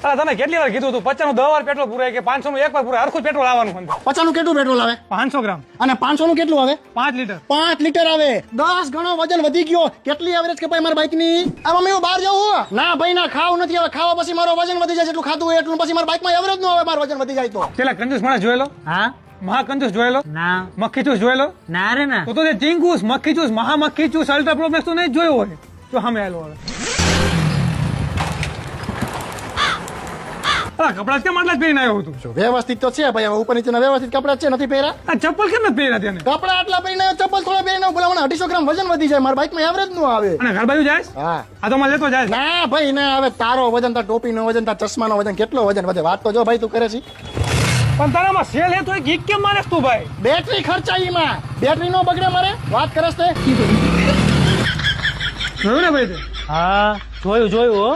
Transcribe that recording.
અરે તને કેટલી વાર કીધું તું 50 નું 10 વાર પેટ્રોલ પૂરાય કે 500 નું એક વાર પૂરાય હરખું પેટ્રોલ આવવાનું અંદર 50 નું કેટલું પેટ્રોલ આવે 500 ગ્રામ અને 500 નું કેટલું આવે 5 લીટર 5 લીટર આવે 10 ગણો વજન વધી ગયો કેટલી એવરેજ કપાય મારા બાઇક ની આ મમ્મી હું બહાર જાઉં ના ભાઈ ના ખાવું નથી હવે ખાવા પછી મારો વજન વધી જાય એટલું ખાધું હોય એટલું પછી મારા બાઇક માં એવરેજ નો આવે મારું વજન વધી જાય તો પેલા કંજૂસ માણસ જોયેલો હા મહાકંજૂસ જોયેલો ના મક્ખી ચૂસ જોયેલો ના રે ના તો જે ચીંગૂસ મક્ખી ચૂસ મહામક્ખી ચૂસ અલ્ટ્રા પ્રોમેક્સ તો નહીં જોયો હોય તો સામે આવેલો હવે કપડા કેમ આટલા જ પહેરીને આવ્યો હતું વ્યવસ્થિત તો છે ભાઈ હવે ઉપર નીચેના વ્યવસ્થિત કપડા છે નથી પહેર્યા આ ચપ્પલ કેમ નથી પહેર્યા તેને કપડા આટલા પહેરીને ચપ્પલ થોડા પહેરીને બોલા મને 250 ગ્રામ વજન વધી જાય મારા બાઇક માં એવરેજ નો આવે અને ઘર બાજુ જાય હા આ તો માં લેતો જાય ના ભાઈ ના હવે તારો વજન તાર ટોપી નો વજન તાર ચશ્મા નો વજન કેટલો વજન વધે વાત તો જો ભાઈ તું કરે છે પણ તારામાં સેલ હે તો એક ગીક કેમ મારે તું ભાઈ બેટરી ખર્ચાઈ માં બેટરી નો બગડે મારે વાત કરસ તે જોયું ને ભાઈ તે હા જોયું હો